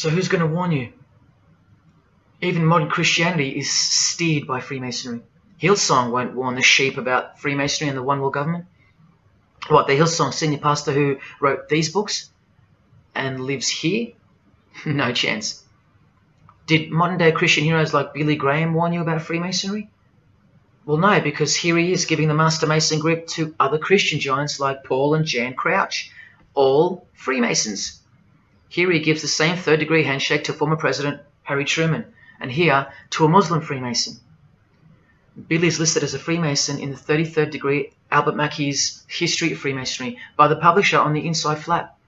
So who's going to warn you? Even modern Christianity is steered by Freemasonry. Hillsong won't warn the sheep about Freemasonry and the One World Government. What, the Hillsong senior pastor who wrote these books and lives here? No chance. Did modern day Christian heroes like Billy Graham warn you about Freemasonry? Well, no, because here he is giving the Master Mason grip to other Christian giants like Paul and Jan Crouch, all Freemasons. Here he gives the same third-degree handshake to former President Harry Truman, and here to a Muslim Freemason. Billy is listed as a Freemason in the 33rd degree Albert Mackey's History of Freemasonry by the publisher on the inside flap.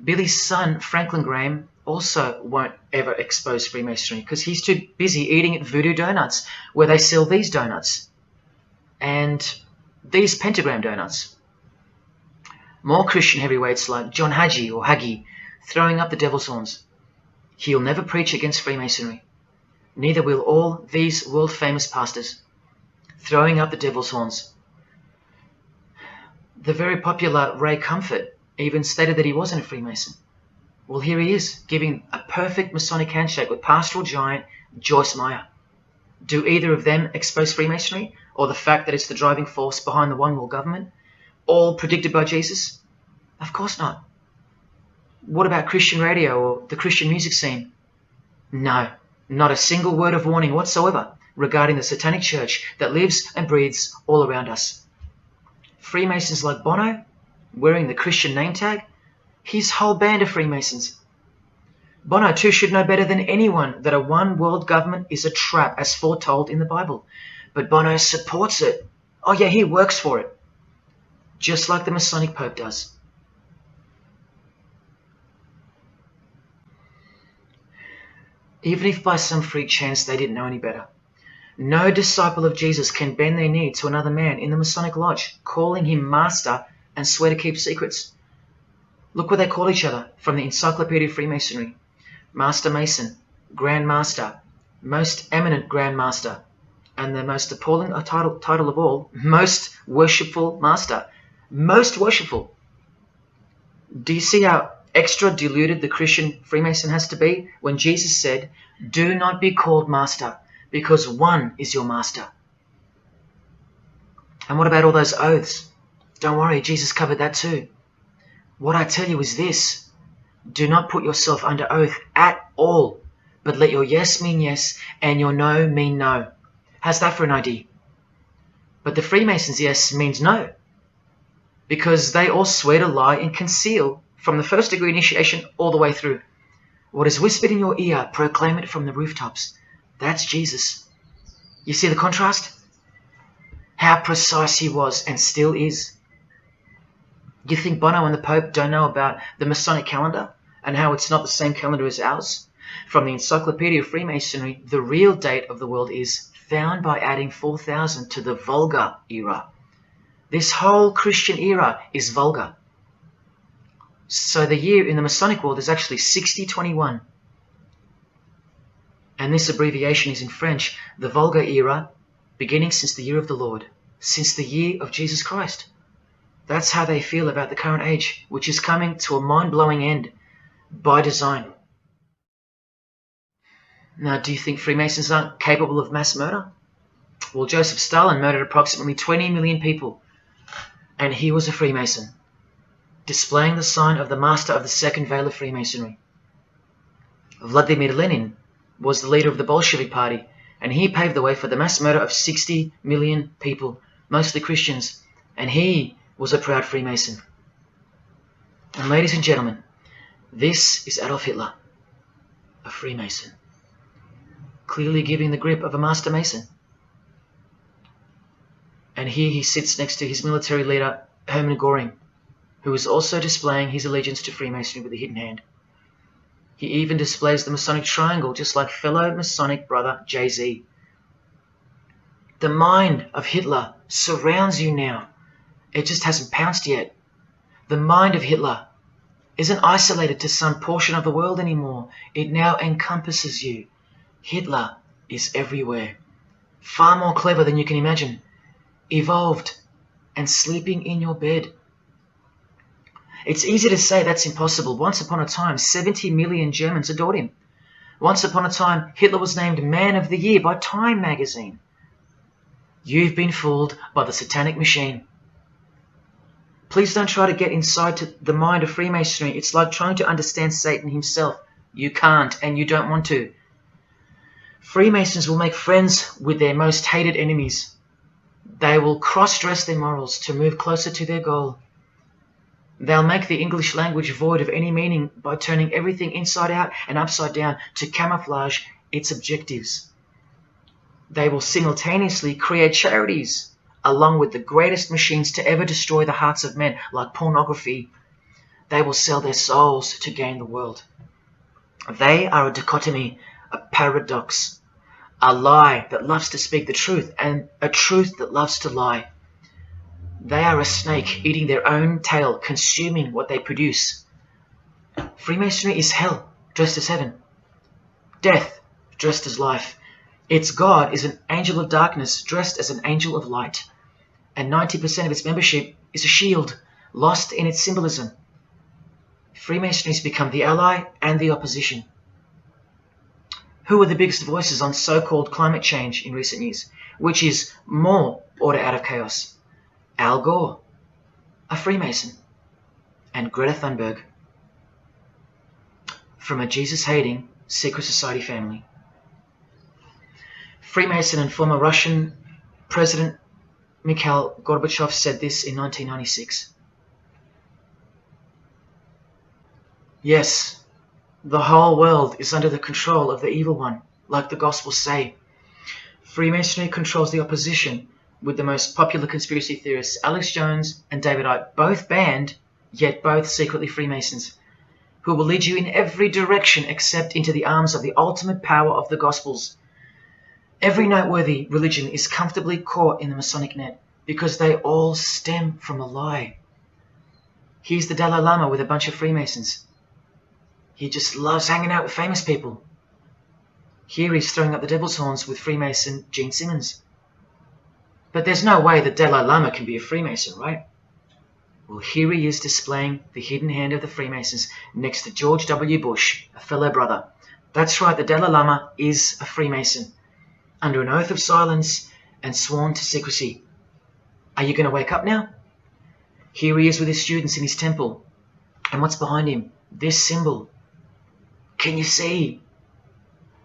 Billy's son, Franklin Graham, also won't ever expose Freemasonry because he's too busy eating at Voodoo Donuts, where they sell these donuts and these pentagram donuts. More Christian heavyweights like John Hagee or Hagee throwing up the devil's horns. He'll never preach against Freemasonry. Neither will all these world-famous pastors throwing up the devil's horns. The very popular Ray Comfort even stated that he wasn't a Freemason. Well, here he is, giving a perfect Masonic handshake with pastoral giant Joyce Meyer. Do either of them expose Freemasonry, or the fact that it's the driving force behind the One World Government, all predicted by Jesus? Of course not. What about Christian radio or the Christian music scene? No, not a single word of warning whatsoever regarding the Satanic Church that lives and breathes all around us. Freemasons like Bono, wearing the Christian name tag, his whole band of Freemasons. Bono too should know better than anyone that a one world government is a trap as foretold in the Bible. But Bono supports it. Oh yeah, he works for it. Just like the Masonic Pope does. Even if by some freak chance they didn't know any better. No disciple of Jesus can bend their knee to another man in the Masonic Lodge, calling him master and swear to keep secrets. Look what they call each other from the Encyclopedia of Freemasonry. Master Mason, Grand Master, Most Eminent Grand Master, and the most appalling title of all, Most Worshipful Master. Most worshipful. Do you see how extra diluted the Christian Freemason has to be when Jesus said, "Do not be called master, because one is your master"? And what about all those oaths? Don't worry, Jesus covered that too. What I tell you is this: do not put yourself under oath at all, but let your yes mean yes and your no mean no. How's that for an idea? But the Freemasons' yes means no, because they all swear to lie and conceal from the first degree initiation all the way through. What is whispered in your ear, proclaim it from the rooftops. That's Jesus. You see the contrast? How precise he was and still is. You think Bono and the Pope don't know about the Masonic calendar and how it's not the same calendar as ours? From the Encyclopedia of Freemasonry, the real date of the world is found by adding 4000 to the Vulgar era. This whole Christian era is vulgar. So the year in the Masonic world is actually 6021. And this abbreviation is in French, the Vulgar era, beginning since the year of the Lord, since the year of Jesus Christ. That's how they feel about the current age, which is coming to a mind-blowing end by design. Now, do you think Freemasons aren't capable of mass murder? Well, Joseph Stalin murdered approximately 20 million people, and he was a Freemason, displaying the sign of the master of the second veil of Freemasonry. Vladimir Lenin was the leader of the Bolshevik Party, and he paved the way for the mass murder of 60 million people, mostly Christians, and he was a proud Freemason. And ladies and gentlemen, this is Adolf Hitler, a Freemason, clearly giving the grip of a Master Mason. And here he sits next to his military leader, Hermann Göring, who is also displaying his allegiance to Freemasonry with a hidden hand. He even displays the Masonic triangle, just like fellow Masonic brother Jay-Z. The mind of Hitler surrounds you now. It just hasn't pounced yet. The mind of Hitler isn't isolated to some portion of the world anymore. It now encompasses you. Hitler is everywhere. Far more clever than you can imagine. Evolved and sleeping in your bed. It's easy to say that's impossible. Once upon a time, 70 million Germans adored him. Once upon a time, Hitler was named Man of the Year by Time magazine. You've been fooled by the satanic machine. Please don't try to get inside to the mind of Freemasonry. It's like trying to understand Satan himself. You can't, and you don't want to. Freemasons will make friends with their most hated enemies. They will cross-dress their morals to move closer to their goal. They'll make the English language void of any meaning by turning everything inside out and upside down to camouflage its objectives. They will simultaneously create charities along with the greatest machines to ever destroy the hearts of men, like pornography. They will sell their souls to gain the world. They are a dichotomy, a paradox, a lie that loves to speak the truth and a truth that loves to lie. They are a snake eating their own tail, consuming what they produce. Freemasonry is hell dressed as heaven, death dressed as life. Its God is an angel of darkness dressed as an angel of light, and 90% of its membership is a shield, lost in its symbolism. Freemasonry has become the ally and the opposition. Who are the biggest voices on so-called climate change in recent years? Which is more order out of chaos? Al Gore, a Freemason, and Greta Thunberg, from a Jesus-hating secret society family. Freemason and former Russian President Mikhail Gorbachev said this in 1996. Yes, the whole world is under the control of the evil one, like the Gospels say. Freemasonry controls the opposition, with the most popular conspiracy theorists, Alex Jones and David Icke, both banned, yet both secretly Freemasons, who will lead you in every direction except into the arms of the ultimate power of the Gospels. Every noteworthy religion is comfortably caught in the Masonic net, because they all stem from a lie. Here's the Dalai Lama with a bunch of Freemasons. He just loves hanging out with famous people. Here he's throwing up the devil's horns with Freemason Gene Simmons. But there's no way the Dalai Lama can be a Freemason, right? Well, here he is displaying the hidden hand of the Freemasons next to George W. Bush, a fellow brother. That's right, the Dalai Lama is a Freemason, under an oath of silence and sworn to secrecy. Are you going to wake up now? Here he is with his students in his temple. And what's behind him? This symbol. Can you see?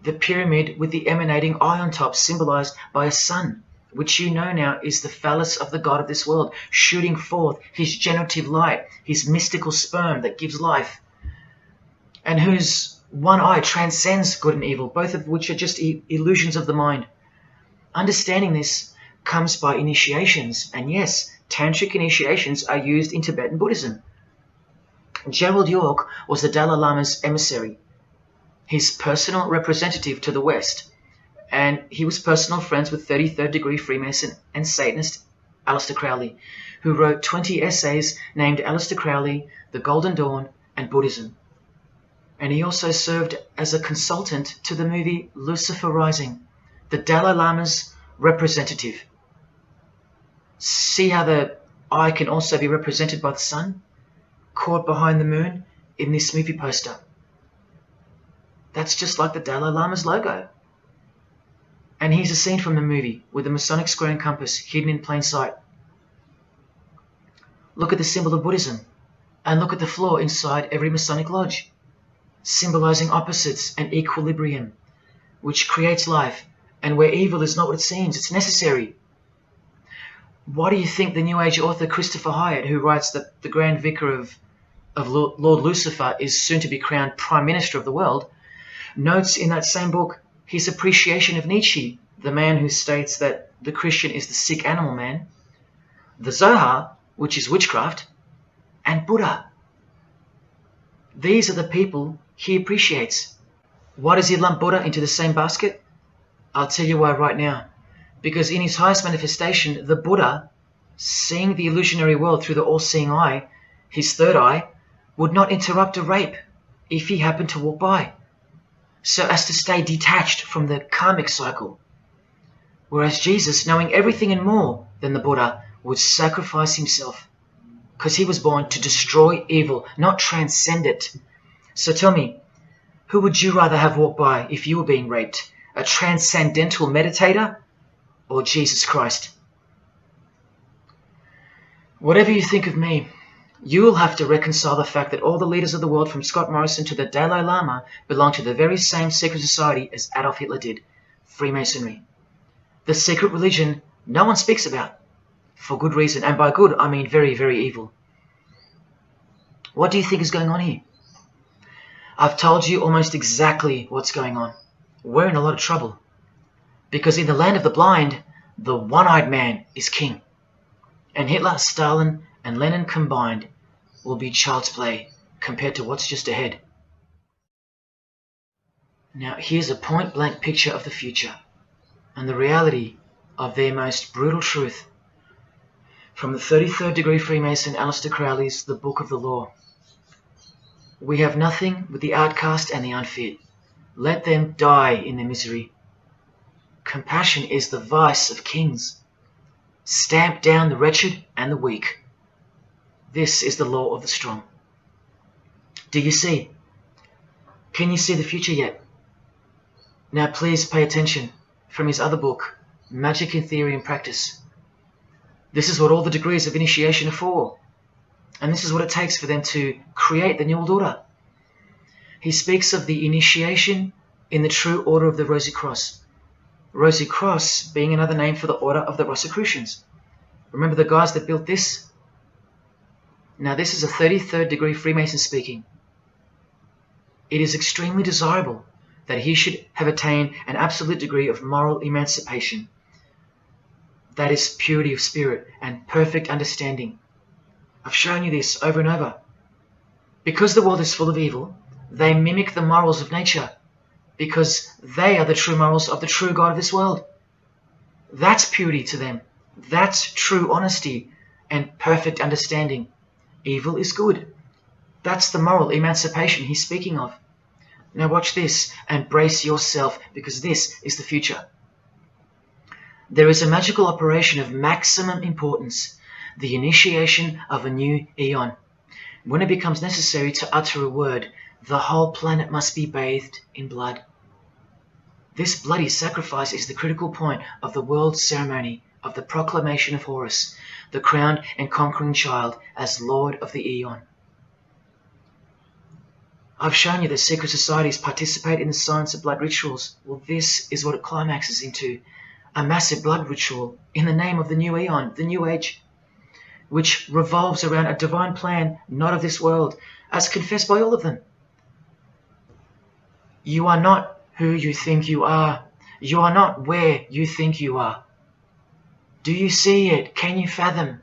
The pyramid with the emanating eye on top, symbolized by a sun, which you know now is the phallus of the god of this world, shooting forth his generative light, his mystical sperm that gives life, and whose one eye transcends good and evil, both of which are just illusions of the mind. Understanding this comes by initiations, and yes, tantric initiations are used in Tibetan Buddhism. Gerald York was the Dalai Lama's emissary, his personal representative to the West, and he was personal friends with 33rd degree Freemason and Satanist Aleister Crowley, who wrote 20 essays named Aleister Crowley, The Golden Dawn, and Buddhism. And he also served as a consultant to the movie Lucifer Rising, the Dalai Lama's representative. See how the eye can also be represented by the sun, caught behind the moon in this movie poster. That's just like the Dalai Lama's logo. And here's a scene from the movie with the Masonic square and compass hidden in plain sight. Look at the symbol of Buddhism, and look at the floor inside every Masonic lodge, symbolizing opposites and equilibrium, which creates life, and where evil is not what it seems, it's necessary. Why do you think the New Age author Christopher Hyatt, who writes that the Grand Vicar of Lord Lucifer is soon to be crowned Prime Minister of the world, notes in that same book his appreciation of Nietzsche, the man who states that the Christian is the sick animal man, the Zohar, which is witchcraft, and Buddha. These are the people he appreciates. Why does he lump Buddha into the same basket? I'll tell you why right now. Because in his highest manifestation, the Buddha, seeing the illusionary world through the all-seeing eye, his third eye, would not interrupt a rape if he happened to walk by, so as to stay detached from the karmic cycle. Whereas Jesus, knowing everything and more than the Buddha, would sacrifice himself. because he was born to destroy evil, not transcend it. So tell me, who would you rather have walk by if you were being raped? A transcendental meditator or Jesus Christ? Whatever you think of me, you will have to reconcile the fact that all the leaders of the world, from Scott Morrison to the Dalai Lama, belong to the very same secret society as Adolf Hitler did, Freemasonry. The secret religion no one speaks about, for good reason, and by good I mean very, very evil. What do you think is going on here? I've told you almost exactly what's going on. We're in a lot of trouble, because in the land of the blind, the one-eyed man is king, and Hitler, Stalin, and Lenin combined will be child's play compared to what's just ahead. Now here's a point-blank picture of the future and the reality of their most brutal truth from the 33rd degree Freemason Aleister Crowley's The Book of the Law. We have nothing but the outcast and the unfit. Let them die in their misery. Compassion is the vice of kings. Stamp down the wretched and the weak. This is the law of the strong. Do you see? Can you see the future yet? Now please pay attention from his other book, Magic in Theory and Practice. This is what all the degrees of initiation are for. And this is what it takes for them to create the New World Order. He speaks of the initiation in the true order of the Rosy Cross. Rosy Cross being another name for the Order of the Rosicrucians. Remember the guys that built this? Now this is a 33rd degree Freemason speaking. It is extremely desirable that he should have attained an absolute degree of moral emancipation. That is purity of spirit and perfect understanding. I've shown you this over and over. Because the world is full of evil, they mimic the morals of nature, because they are the true morals of the true God of this world. That's purity to them. That's true honesty and perfect understanding. Evil is good. That's the moral emancipation he's speaking of. Now watch this and brace yourself, because this is the future. There is a magical operation of maximum importance, the initiation of a new eon. When it becomes necessary to utter a word, the whole planet must be bathed in blood. This bloody sacrifice is the critical point of the world ceremony of the proclamation of Horus, the crowned and conquering child, as Lord of the Eon. I've shown you that secret societies participate in the science of blood rituals. Well, this is what it climaxes into. A massive blood ritual in the name of the new Eon, the new age, which revolves around a divine plan not of this world, as confessed by all of them. You are not who you think you are. You are not where you think you are. Do you see it? Can you fathom?